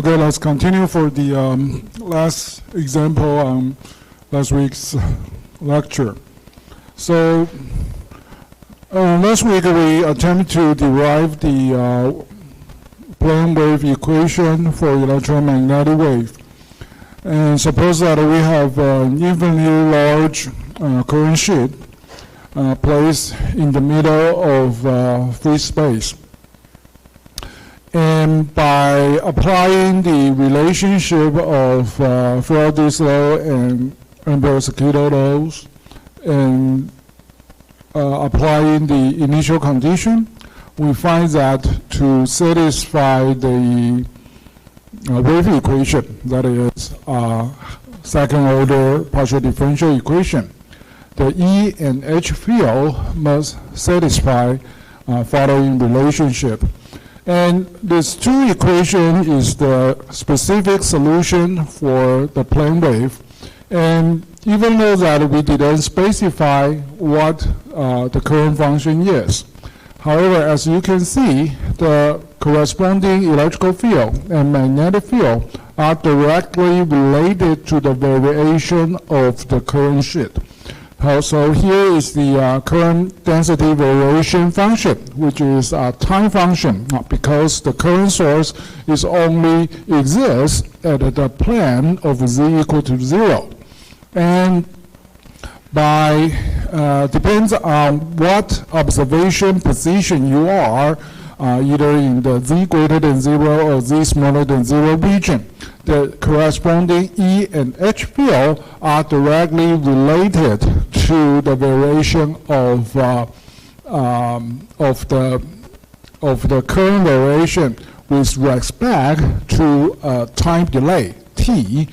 Okay, let's continue for the last example on last week's lecture. So last week we attempted to derive the plane wave equation for electromagnetic wave. And suppose that we have an infinitely large current sheet placed in the middle of free space. And by applying the relationship of Faraday's law and Ampere's-Sakito laws and applying the initial condition, we find that to satisfy the wave equation, that is second order partial differential equation, the E and H field must satisfy following relationship. And this two equation is the specific solution for the plane wave. And even though that we didn't specify what the current function is, however, as you can see, the corresponding electrical field and magnetic field are directly related to the variation of the current sheet. So here is the current density variation function, which is a time function, because the current source is only exists at the plane of z equal to 0. And by depends on what observation position you are, either in the z greater than 0 or z smaller than 0 region, the corresponding E and H field are directly related to the variation of the current variation with respect to time delay t,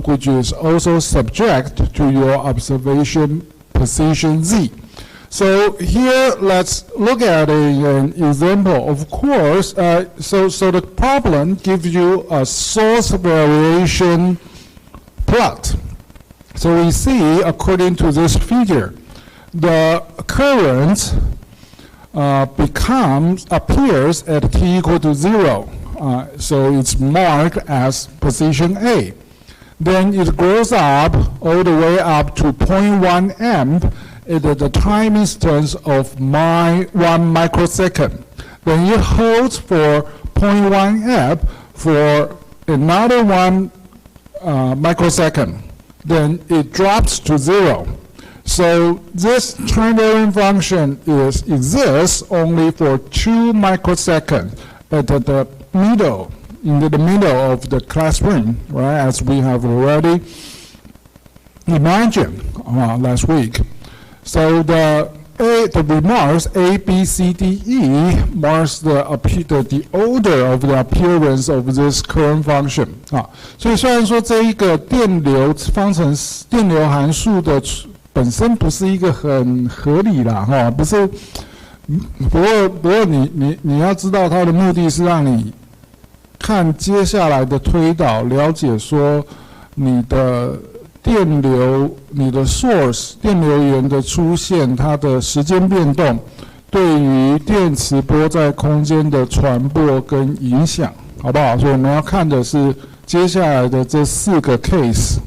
which is also subject to your observation position z. So here, let's look at an example. Of course, so the problem gives you a source variation plot. So we see, according to this figure, the current appears at t equal to 0. So it's marked as position A. Then it grows up all the way up to 0.1 amp at the time instance of 1 microsecond. Then it holds for 0.1 amp for another 1 microsecond. Then it drops to 0. So this time varying function exists only for 2 microseconds at the middle, in the middle of the classroom, right? As we have already imagined last week. So the remarks A, B, C, D, E marks the order of the appearance of this current function 所以虽然说这一个电流方程电流函数的本身不是一个很合理啦不是，不过你要知道它的目的是让你看接下来的推导，了解说你的电流，你的 source 电流源的出现，它的时间变动对于电磁波在空间的传播跟影响，好不好？所以我们要看的是接下来的这4个 case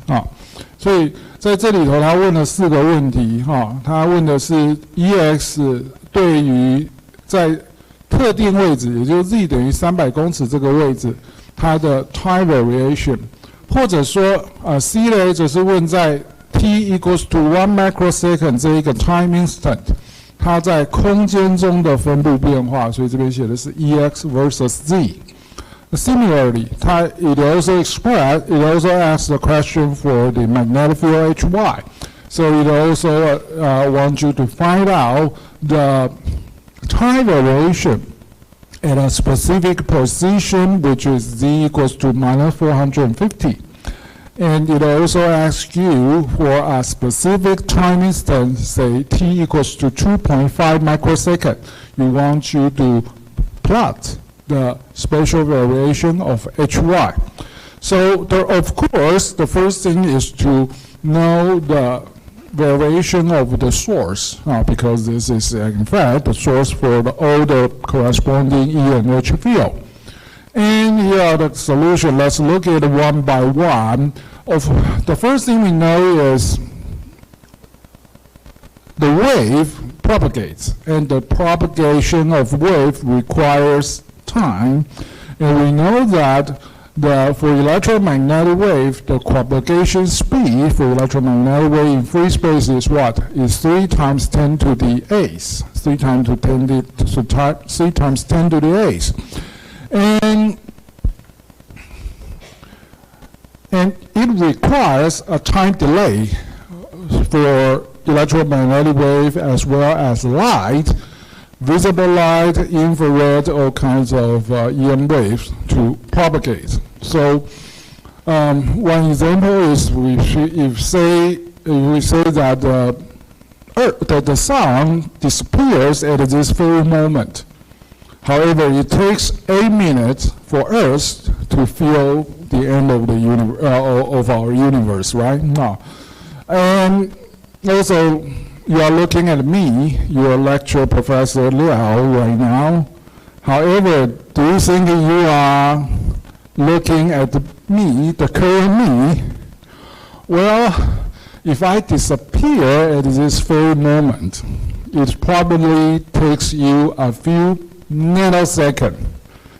所以在这里头他问了4个问题他问的是 EX 对于在特定位置，也就是 z 等于300公尺这个位置，它的 time variation。或者说C 呢，则是问在 t equals to 1 microsecond 这一个 time instant， 它在空间中的分布变化，所以这边写的是 EX versus Z。Similarly, it also asks the question for the magnetic field HY. So it also wants you to find out the time variation at a specific position, which is z equals to minus 450. And it also asks you for a specific time instance, say t equals to 2.5 microsecond. You want you to plot the spatial variation of HY. So of course, the first thing is to know the variation of the source, because this is in fact the source for all the corresponding E and H field. And here are the solution. Let's look at it one by one. The first thing we know is the wave propagates, and the propagation of wave requires time. And we know that for electromagnetic wave, the propagation speed for electromagnetic wave in free space is what? Is 3 times 10 to the 8th. 3 times 10 to the 8th. And it requires a time delay for electromagnetic wave as well as light, visible light, infrared, all kinds of EM waves to propagate. So one example is if we say that the sun disappears at this very moment. However, it takes 8 minutes for Earth to feel the end of the of our universe, right? No. And also, you are looking at me, your lecture Professor Liao, right now. However, do you think you are looking at me, the current me? Well, if I disappear at this very moment, it probably takes you a few nanoseconds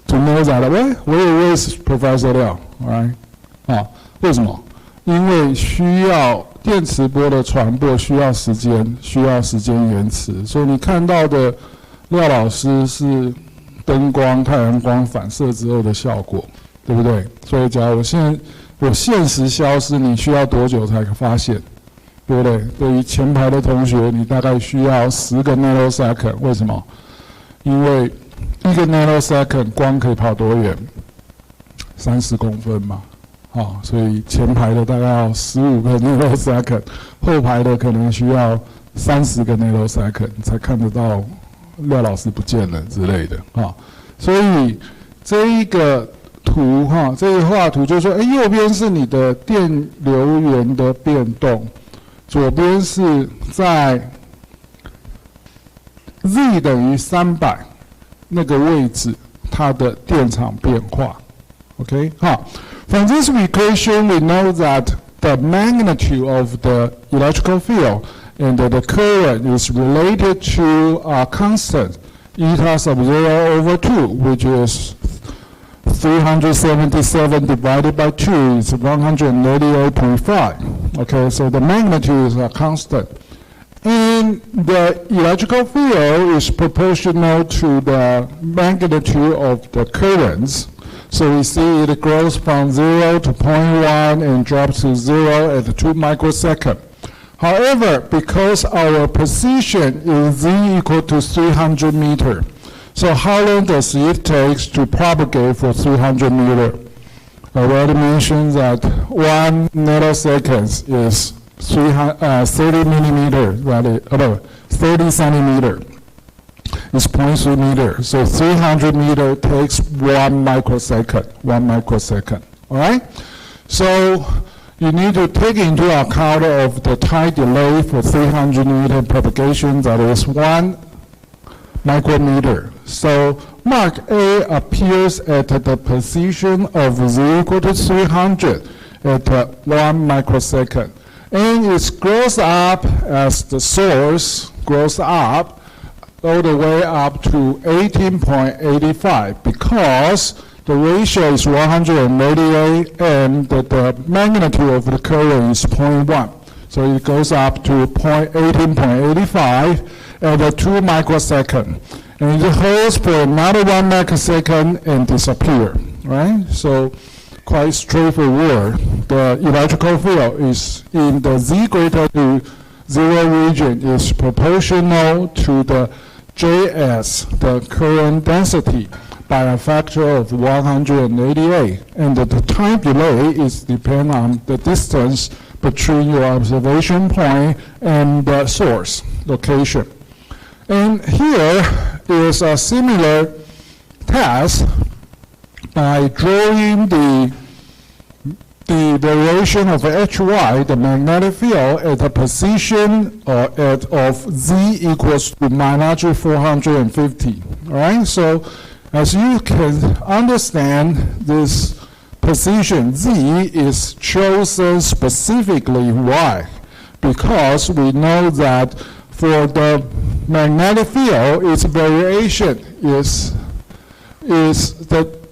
to know that, where is Professor Liao, right? 为什么？因为需要电磁波的传播需要时间延迟，所以你看到的廖老师是灯光、太阳光反射之后的效果，对不对？所以假如我现实消失，你需要多久才发现？对不对？对于前排的同学，你大概需要10个 nanosecond， 为什么？因为1个 nanosecond 光可以跑多远？30公分嘛。所以前排的大概要15个 nanosecond， 后排的可能需要30个 nanosecond 才看得到廖老师不见了之类的所以这一个图这个画图就是说，右边是你的电流源的变动，左边是在 z 等于300那个位置它的电场变化。OK， From this equation, we know that the magnitude of the electrical field and the current is related to a constant, eta sub 0 over 2, which is 377 divided by 2 is 188.5. Okay, so the magnitude is a constant. And the electrical field is proportional to the magnitude of the currents. So we see it grows from 0 to 0.1 and drops to 0 at 2 microseconds. However, because our position is z equal to 300 meters, so how long does it take to propagate for 300 meters? I already mentioned that 1 nanosecond is 30 millimeters, right? 30 centimeters. It's 0.3 meters. So 300 meters takes 1 microsecond. All right? So you need to take into account of the time delay for 300 meter propagation, that is 1 micrometer. So mark A appears at the position of z equal to 300 at 1 microsecond. And it grows up as the source grows up all the way up to 18.85 because the ratio is 188 and the magnitude of the current is 0.1. So it goes up to 18.85 at 2 microseconds. And it holds for another 1 microsecond and disappears, right? So quite straightforward. The electrical field is in the z greater to 0 region is proportional to the Js, the current density, by a factor of 188. And the time delay is dependent on the distance between your observation point and the source location. And here is a similar test by drawing the variation of Hy, the magnetic field, at a position of z equals to -450. All right, so As you can understand, this position Z is chosen specifically. Why? Because we know that for the magnetic field, its variation is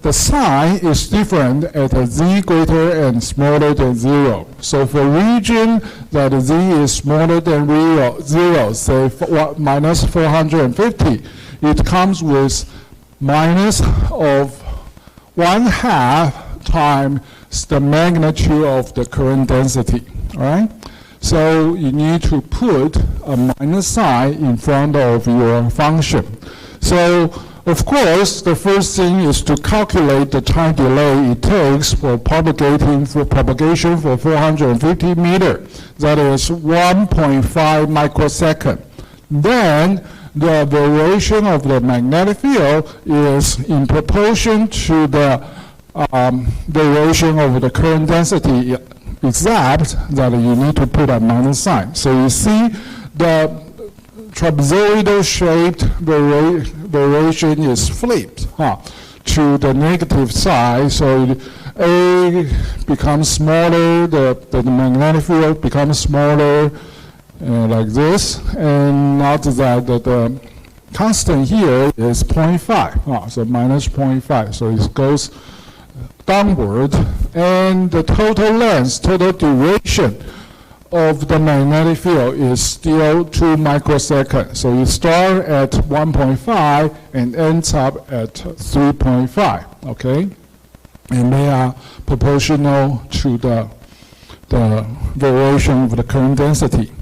the sign is different at a Z greater and smaller than 0. So for region that Z is smaller than 0, say minus 450, it comes with minus of 1/2 times the magnitude of the current density, all right? So you need to put a minus sign in front of your function. So of course, the first thing is to calculate the time delay it takes for propagation for 450 meters. That is 1.5 microsecond. Then the variation of the magnetic field is in proportion to the variation of the current density, except that you need to put a minus sign. So you see the trapezoidal shaped variation is flipped to the negative side. So A becomes smaller, the magnetic field becomes smaller like this. And notice that the constant here is 0.5, so minus 0.5. So it goes downward. And the total length, total duration of the magnetic field is still 2 microseconds. So you start at 1.5 and ends up at 3.5, okay? And they are proportional to the variation of the current density.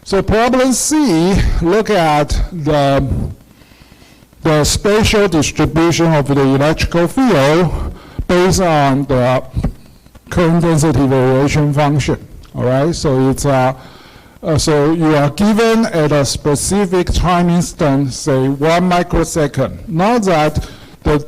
So problem C, look at the spatial distribution of the electrical field based on the current density variation function. All right, so it's so you are given at a specific time instant, say 1 microsecond. Now that the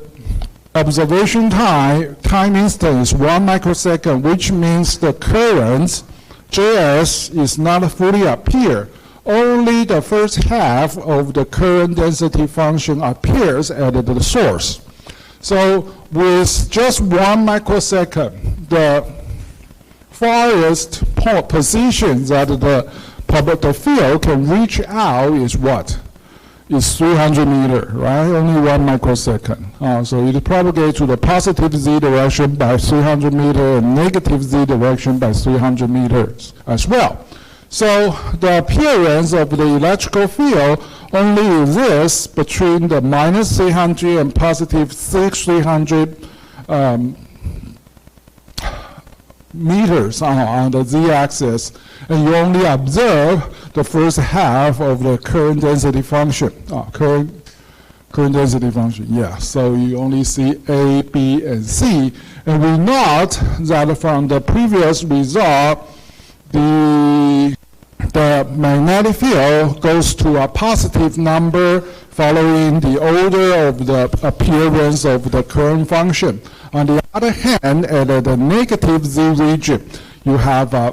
observation time instant is 1 microsecond, which means the current Js is not fully appear. Only the first half of the current density function appears at the source. So with just 1 microsecond, the farthest position that the field can reach out is what? Is 300 meters, right? Only 1 microsecond. So it propagates to the positive Z direction by 300 meters and negative Z direction by 300 meters as well. So the appearance of the electrical field only exists between the minus 300 and positive 300 meters on the z-axis, and you only observe the first half of the current density function. Current density function, yeah. So you only see A, B, and C. And we note that from the previous result, the magnetic field goes to a positive number following the order of the appearance of the current function. On the other hand, at the negative Z region, you have the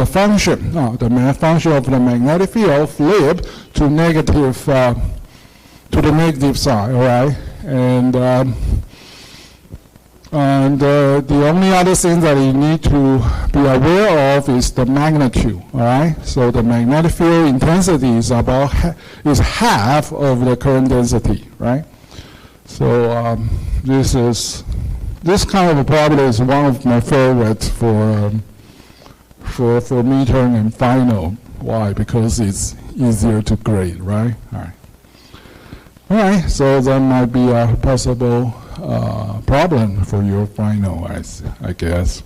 function, the function of the magnetic field flip to negative, to the negative side, all right? And the only other thing that you need to be aware of is the magnitude, all right? So the magnetic field intensity is is half of the current density, right? So this kind of a problem is one of my favorites for midterm and final. Why? Because it's easier to grade, right? All right. All right. So that might be a possible problem for your final, I guess.